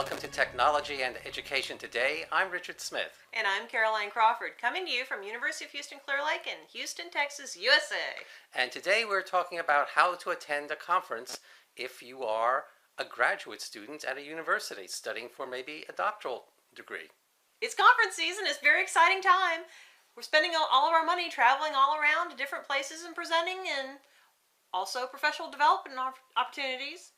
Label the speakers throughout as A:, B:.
A: welcome to Technology and Education Today. I'm Richard Smith.
B: And I'm Caroline Crawford, coming to you from University of Houston Clear Lake in Houston, Texas, USA.
A: And today we're talking about how to attend a conference if you are a graduate student at a university studying for maybe a doctoral degree.
B: It's conference season. It's a very exciting time. We're spending all of our money traveling all around to different places and presenting, and also professional development opportunities.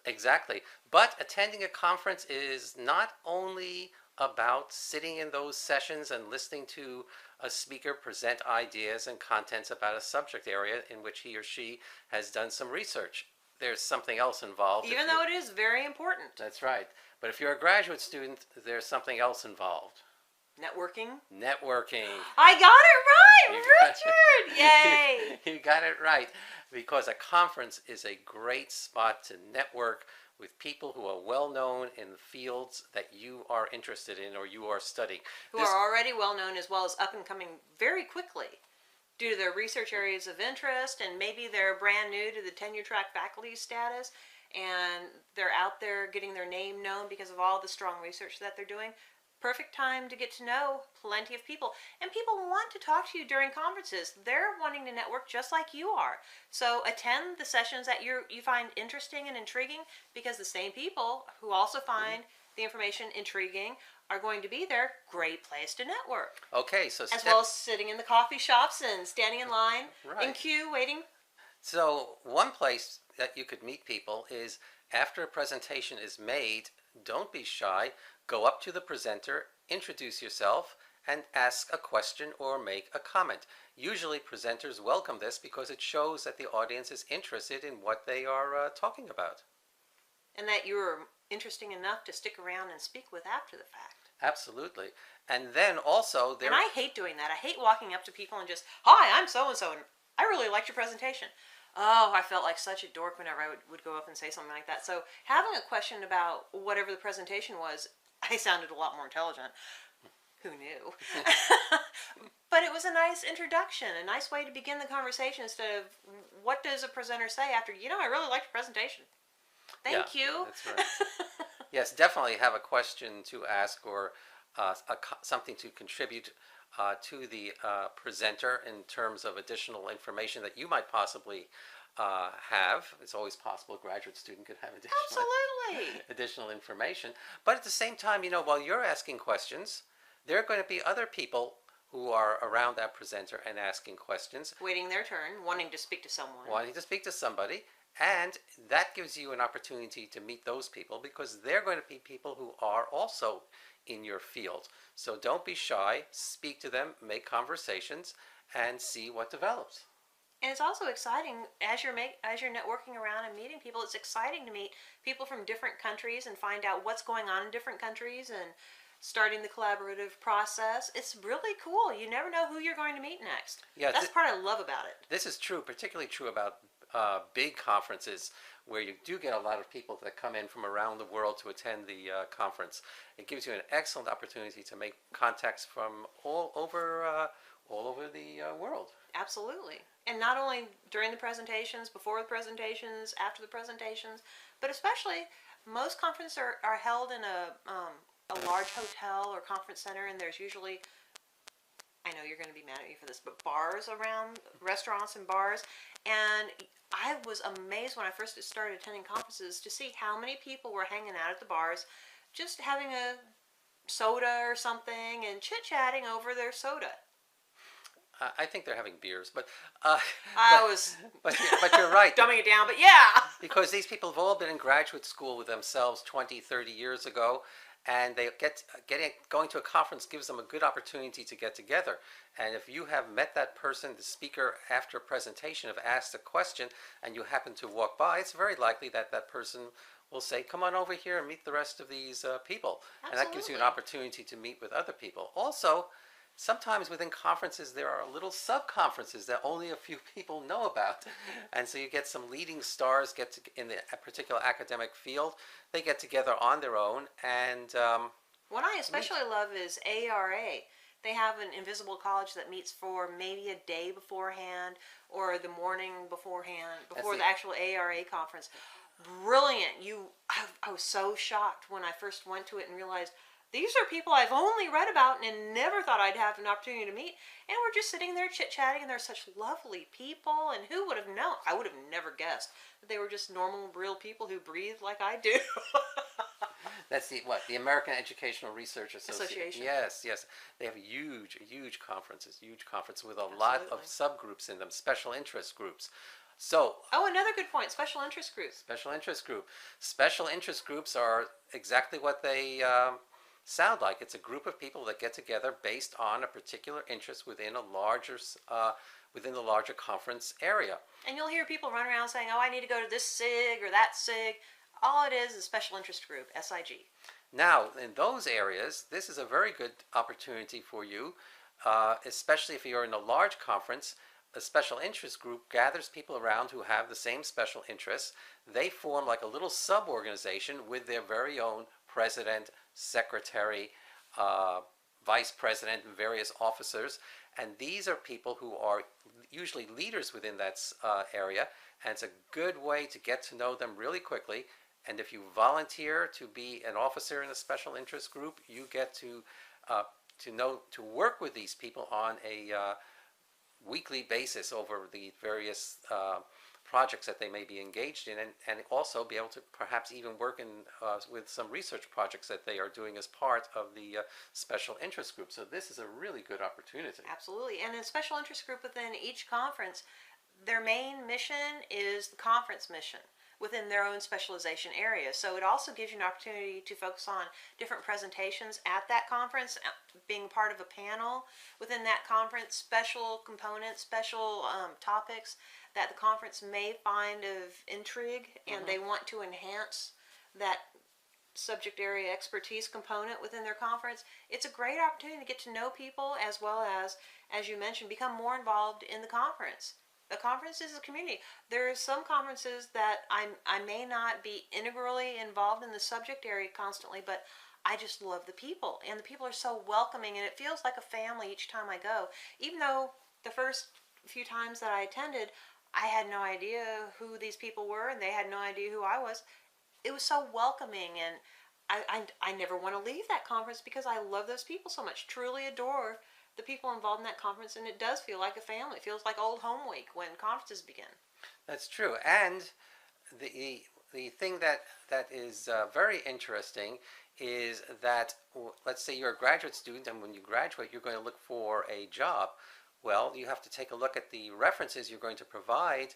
A: Exactly. But attending a conference is not only about sitting in those sessions and listening to a speaker present ideas and contents about a subject area in which he or she has done some research. There's something else involved.
B: Even though it is very important.
A: That's right. But if you're a graduate student, there's something else involved.
B: Networking.
A: I
B: got it right, Richard! Yay!
A: You got it right. Because a conference is a great spot to network with people who are well known in the fields that you are interested in or you are studying.
B: Who are already well known as well as up and coming very quickly due to their research areas of interest, and maybe they're brand new to the tenure track faculty status and they're out there getting their name known because of all the strong research that they're doing. Perfect time to get to know plenty of people. And people want to talk to you during conferences. They're wanting to network just like you are. So attend the sessions that you find interesting and intriguing, because the same people who also find the information intriguing are going to be there. Great place to network.
A: Okay, so
B: as well as sitting in the coffee shops and standing in line,
A: right,
B: in queue, waiting.
A: So one place that you could meet people is after a presentation is made, don't be shy. Go up to the presenter, introduce yourself, and ask a question or make a comment. Usually presenters welcome this because it shows that the audience is interested in what they are talking about.
B: And that you're interesting enough to stick around and speak with after the fact.
A: Absolutely. And then also
B: And I hate doing that. I hate walking up to people and just, hi, I'm so-and-so, and I really liked your presentation. Oh, I felt like such a dork whenever I would go up and say something like that. So having a question about whatever the presentation was, I sounded a lot more intelligent. Who knew? But it was a nice introduction, a nice way to begin the conversation instead of, what does a presenter say after, I really liked your presentation. Thank you.
A: That's right. Yes, definitely have a question to ask or something to contribute to the presenter in terms of additional information that you might possibly have. It's always possible a graduate student could have additional information. But at the same time, while you're asking questions, there are going to be other people who are around that presenter and asking questions.
B: Waiting their turn, wanting to speak to someone.
A: Wanting to speak to somebody. And that gives you an opportunity to meet those people because they're going to be people who are also in your field. So don't be shy, speak to them, make conversations, and see what develops.
B: And it's also exciting as you're networking around and meeting people. It's exciting to meet people from different countries and find out what's going on in different countries and starting the collaborative process. It's really cool. You never know who you're going to meet next. Yeah, that's the part I love about it.
A: This is true, particularly true about big conferences where you do get a lot of people that come in from around the world to attend the conference. It gives you an excellent opportunity to make contacts from all over the world.
B: Absolutely. And not only during the presentations, before the presentations, after the presentations, but especially most conferences are held in a large hotel or conference center, and there's usually, I know you're going to be mad at me for this, but bars around, restaurants and bars. And I was amazed when I first started attending conferences to see how many people were hanging out at the bars, just having a soda or something and chit-chatting over their soda.
A: I think they're having beers, but but you're right.
B: Dumbing it down, but yeah.
A: Because these people have all been in graduate school with themselves 20, 30 years ago, and they going to a conference gives them a good opportunity to get together. And if you have met that person, the speaker, after a presentation, have asked a question, and you happen to walk by, it's very likely that that person will say, come on over here and meet the rest of these people. Absolutely. And that gives you an opportunity to meet with other people. Also, sometimes within conferences there are little sub-conferences that only a few people know about. And so you get some leading stars in a particular academic field. They get together on their own. And
B: what I especially love is ARA. They have an invisible college that meets for maybe a day beforehand or the morning beforehand, before the actual ARA conference. brilliant. I was so shocked when I first went to it and realized these are people I've only read about and never thought I'd have an opportunity to meet. And we're just sitting there chit-chatting, and they're such lovely people. And who would have known? I would have never guessed that they were just normal, real people who breathe like I do.
A: That's the American Educational Research
B: Association.
A: Yes, yes. They have huge conferences with a lot of subgroups in them, special interest groups. So,
B: Oh, another good point. Special interest groups.
A: special interest group. Special interest groups are exactly what they sound like. It's a group of people that get together based on a particular interest within within the larger conference area.
B: And you'll hear people run around saying, "Oh, I need to go to this SIG or that SIG." All it is a special interest group, SIG.
A: Now, in those areas, this is a very good opportunity for you, especially if you're in a large conference. A special interest group gathers people around who have the same special interests. They form like a little sub-organization with their very own president, secretary, vice president, and various officers. And these are people who are usually leaders within that area. And it's a good way to get to know them really quickly. And if you volunteer to be an officer in a special interest group, you get to work with these people on a weekly basis over the various projects that they may be engaged in, and also be able to perhaps even work with some research projects that they are doing as part of the special interest group. So this is a really good opportunity.
B: Absolutely. And a special interest group within each conference, their main mission is the conference mission within their own specialization area. So it also gives you an opportunity to focus on different presentations at that conference, being part of a panel within that conference, special components, special topics that the conference may find of intrigue, and they want to enhance that subject area expertise component within their conference. It's a great opportunity to get to know people, as well as you mentioned, become more involved in the conference. The conference is a community. There are some conferences that I may not be integrally involved in the subject area constantly, but I just love the people, and the people are so welcoming, and it feels like a family each time I go. Even though the first few times that I attended, I had no idea who these people were, and they had no idea who I was. It was so welcoming, and I never want to leave that conference because I love those people so much. Truly adore the people involved in that conference, and it does feel like a family. It feels like old home week when conferences begin.
A: That's true. And the thing that is very interesting is that, let's say you're a graduate student, and when you graduate, you're going to look for a job. Well, you have to take a look at the references you're going to provide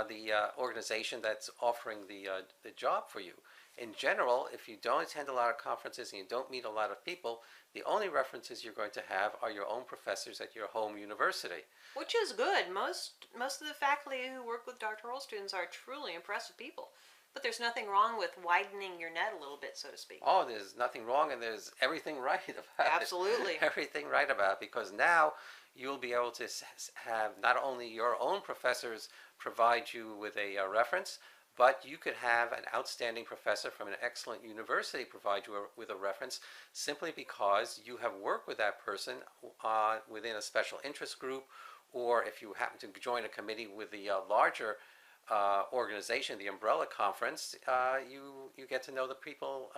A: the organization that's offering the job for you. In general, if you don't attend a lot of conferences and you don't meet a lot of people, the only references you're going to have are your own professors at your home university.
B: Which is good. Most of the faculty who work with doctoral students are truly impressive people. But there's nothing wrong with widening your net a little bit, so to speak.
A: Oh, there's nothing wrong, and there's everything right about
B: Absolutely.
A: it. Everything right about it, because now you'll be able to have not only your own professors provide you with a reference, but you could have an outstanding professor from an excellent university provide you with a reference, simply because you have worked with that person within a special interest group, or if you happen to join a committee with the larger organization, the umbrella conference, you get to know the people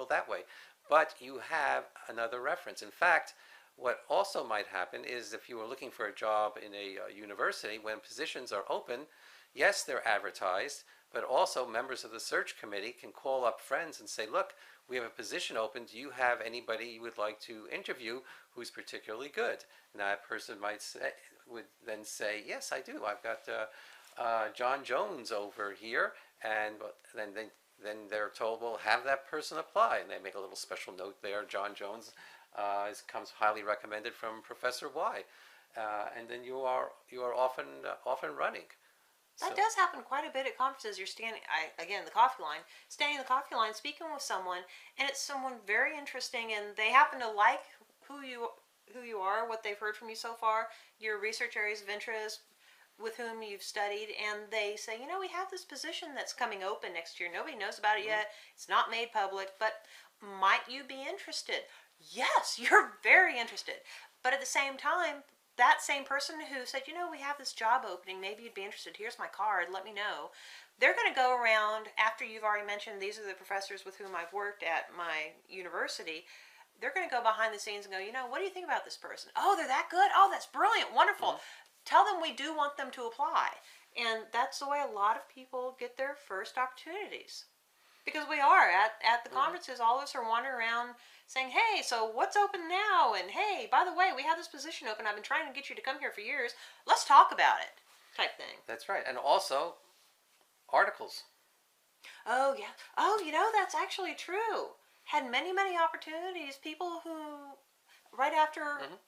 A: that way. But you have another reference. In fact, what also might happen is, if you were looking for a job in a university, when positions are open, yes, they're advertised, but also members of the search committee can call up friends and say, look, we have a position open. Do you have anybody you would like to interview who's particularly good? And that person would then say, yes, I do. I've got John Jones over here. And then they're told, well, have that person apply. And they make a little special note there. John Jones comes highly recommended from Professor Y. And then you are off and running.
B: That does happen quite a bit at conferences. You're standing, again, the coffee line, standing in the coffee line, speaking with someone, and it's someone very interesting, and they happen to like who you are, what they've heard from you so far, your research areas of interest, with whom you've studied, and they say, we have this position that's coming open next year. Nobody knows about it yet. It's not made public, but might you be interested? Yes, you're very interested. But at the same time, that same person who said, we have this job opening, maybe you'd be interested, here's my card, let me know. They're going to go around, after you've already mentioned these are the professors with whom I've worked at my university, they're going to go behind the scenes and go, what do you think about this person? Oh, they're that good? Oh, that's brilliant, wonderful. Tell them we do want them to apply. And that's the way a lot of people get their first opportunities. Because we are at the conferences, all of us are wandering around saying, hey, so what's open now? And hey, by the way, we have this position open. I've been trying to get you to come here for years. Let's talk about it, type thing.
A: That's right. And also articles.
B: Oh, yeah. Oh, that's actually true. Had many, many opportunities. People who, right after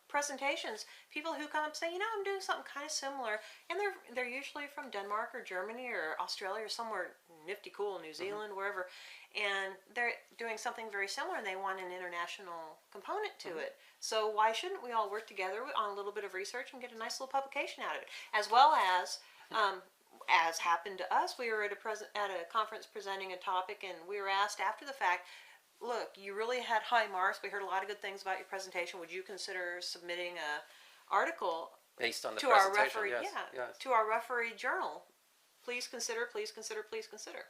B: presentations, people who come up and say, I'm doing something kind of similar. And they're usually from Denmark or Germany or Australia or somewhere nifty cool, New Zealand, wherever. And they're doing something very similar and they want an international component to it. So why shouldn't we all work together on a little bit of research and get a nice little publication out of it? As well as happened to us, we were at a conference presenting a topic and we were asked after the fact, look, you really had high marks. We heard a lot of good things about your presentation. Would you consider submitting a article
A: based on the
B: to
A: presentation?
B: our referee?
A: Yes.
B: To our referee journal. Please consider. Please consider. Please consider.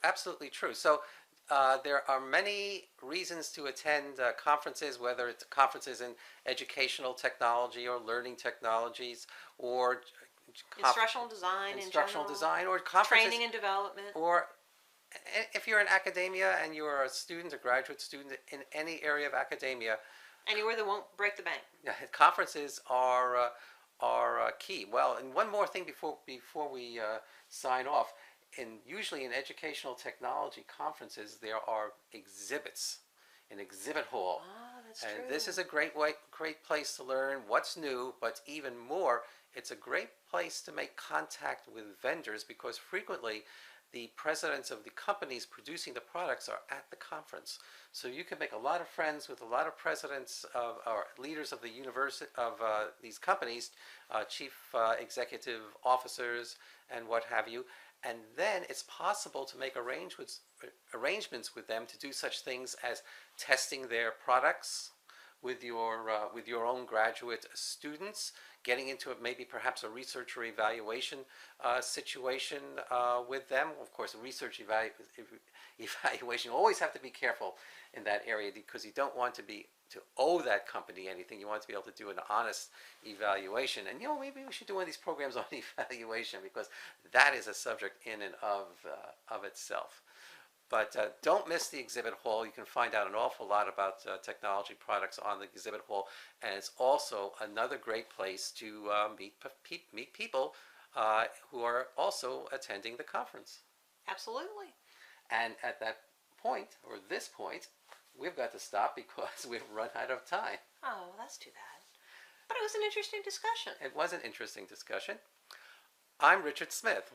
A: Absolutely true. So there are many reasons to attend conferences, whether it's conferences in educational technology or learning technologies, or
B: instructional design,
A: or conferences,
B: training and development,
A: or if you're in academia and you're a student, a graduate student in any area of academia,
B: anywhere that won't break the bank.
A: Conferences are key. Well, and one more thing before we sign off. Usually in educational technology conferences, there are exhibits, an exhibit hall.
B: That's
A: and
B: true.
A: This is a great place to learn what's new, but even more, it's a great place to make contact with vendors because frequently the presidents of the companies producing the products are at the conference. So you can make a lot of friends with a lot of presidents or leaders of the university of these companies, chief executive officers and what have you. And then it's possible to make arrangements with them to do such things as testing their products with your own graduate students, getting into maybe perhaps a research or evaluation situation with them. Of course, research evaluation, you always have to be careful in that area because you don't want to owe that company anything. You want to be able to do an honest evaluation. And maybe we should do one of these programs on evaluation because that is a subject in and of itself. But don't miss the exhibit hall. You can find out an awful lot about technology products on the exhibit hall, and it's also another great place to meet people who are also attending the conference.
B: Absolutely.
A: And at that point, or this point, we've got to stop because we've run out of time.
B: Oh, that's too bad. But it was an interesting discussion.
A: It was an interesting discussion. I'm Richard Smith.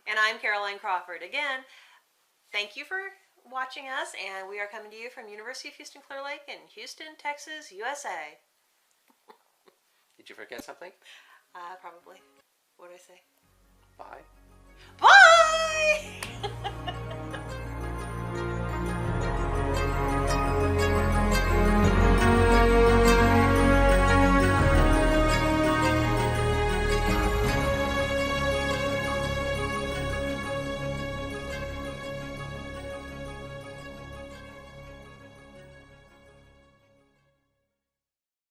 B: And I'm Caroline Crawford. Again, thank you for watching us, and we are coming to you from University of Houston Clear Lake in Houston, Texas, USA.
A: Did you forget something?
B: Probably. What did I say?
A: Bye.
B: Bye!